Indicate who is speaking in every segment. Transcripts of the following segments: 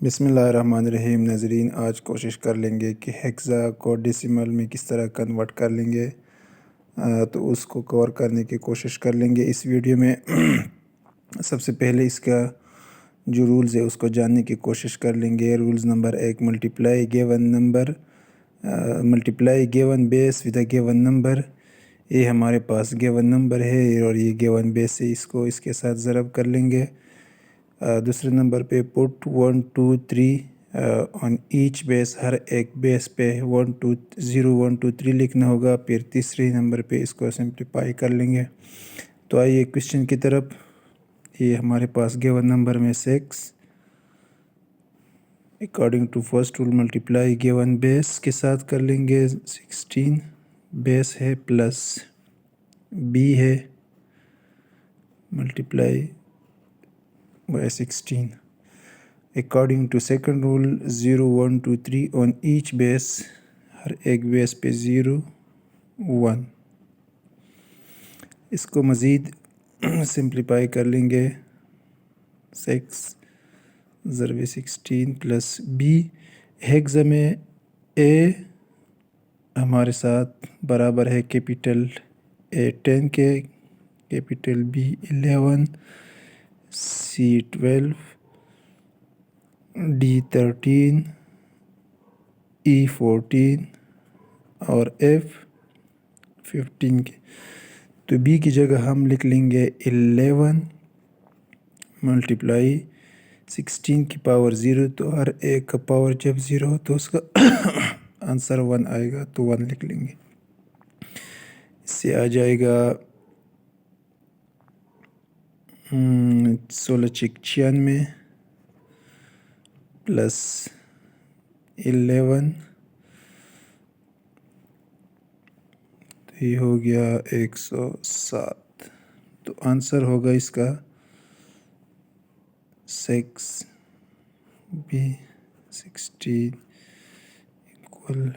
Speaker 1: بسم اللہ الرحمن الرحیم ناظرین، آج کوشش کر لیں گے کہ ہیکزا کو ڈیسیمل میں کس طرح کنورٹ کر لیں گے، تو اس کو کور کرنے کی کوشش کر لیں گے اس ویڈیو میں۔ سب سے پہلے اس کا جو رولز ہے اس کو جاننے کی کوشش کر لیں گے۔ Rules number 1، multiply given base with a given number. یہ ہمارے پاس گیون نمبر ہے اور یہ گیون بیس ہے، اس کو اس کے ساتھ ضرب کر لیں گے۔ دوسرے نمبر پہ پٹ 1 2 3 آن ایچ بیس، ہر ایک بیس پہ 1 2 0 1 2 3 لکھنا ہوگا۔ پھر تیسرے نمبر پہ اس کو سمپلیفائی کر لیں گے۔ تو آئیے کوشچن کی طرف۔ یہ ہمارے پاس گیون نمبر میں 6، according to first rule multiply given base کے ساتھ کر لیں گے۔ 16 بیس ہے پلس بی ہے multiply by 16. According to second rule 0 1 2 3 on each base، ہر ایک بیس پہ 0 1۔ اس کو مزید سمپلیفائی کر لیں گے۔ 6 ضرب 16 پلس بی، ہیکزا میں اے ہمارے ساتھ برابر ہے کیپیٹل اے 10 کے، کیپیٹل بی 11، سی 12، ڈی 13، ای 14 اور ایف 15 کے۔ تو بی کی جگہ ہم لکھ لیں گے 11 ملٹیپلائی 16 کی پاور 0، تو ہر ایک کا پاور جب 0 ہو تو اس کا آنسر 1 آئے گا، تو 1 لکھ لیں گے۔ اس سے آ جائے گا 16 چک 96 پلس 11، تو یہ ہو گیا 107۔ تو آنسر ہوگا اس کا 6 بی 16 اکول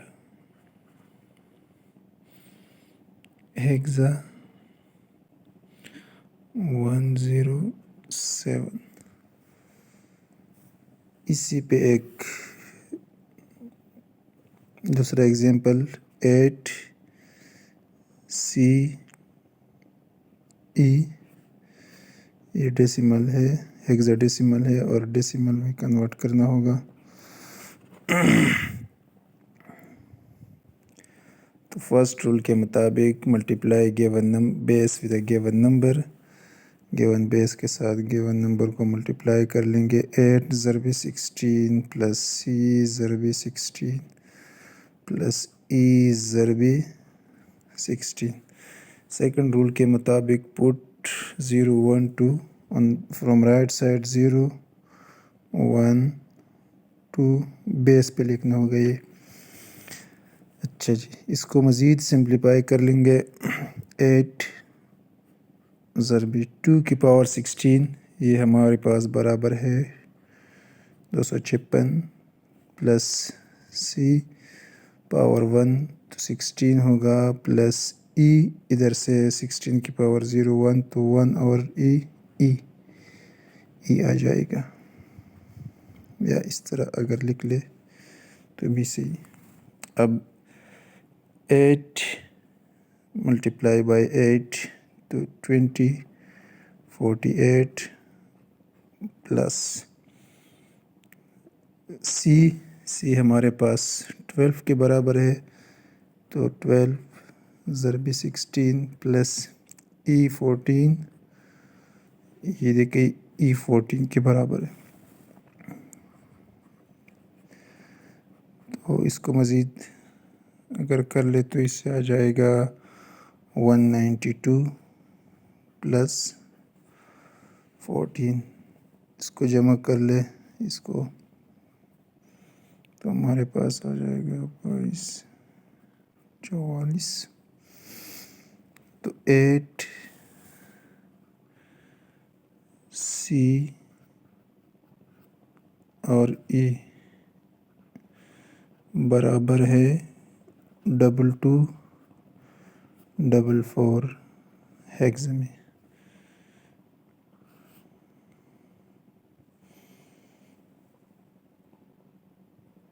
Speaker 1: ہیکزا 107۔ اسی پہ ایک دوسرا ایگزامپل 8 سی ای، یہ ڈیسیمل ہے، ہیکزا ڈیسیمل ہے اور ڈیسیمل میں کنورٹ کرنا ہوگا۔ تو فرسٹ رول کے مطابق multiply given base with a given number, given base کے ساتھ گیون نمبر کو ملٹیپلائی کر لیں گے۔ 8 ضرب 16 پلس سی ضرب 16 پلس ای ضرب 16۔ سیکنڈ رول کے مطابق پٹ 0 1 2 فرام رائٹ سائڈ 0 1 2 بیس پہ لکھنا ہوگا یہ۔ اچھا جی، اس کو مزید سمپلیفائی کر لیں گے۔ 8 ضرب 2 کی پاور 16، یہ ہمارے پاس برابر ہے 256 پلس سی پاور 1، تو 16 ہوگا پلس ای، ادھر سے 16 کی پاور 0 1، تو 1 اور ای آ جائے گا، یا اس طرح اگر لکھ لے تو بھی صحیح۔ اب 8 ملٹیپلائی بائی 8 تو 20 48 پلس سی ہمارے پاس 12 کے برابر ہے، تو 12 ضرب 16 پلس ای 14، یہ دیکھیں ای 14 کے برابر ہے۔ تو اس کو مزید اگر کر لے تو اس سے آ جائے گا 192 پلس 14۔ اس کو جمع کر لے اس کو، تو ہمارے پاس آ جائے گا 22 44۔ تو 8 سی اور ای برابر ہے 22 44 ہیکزا میں۔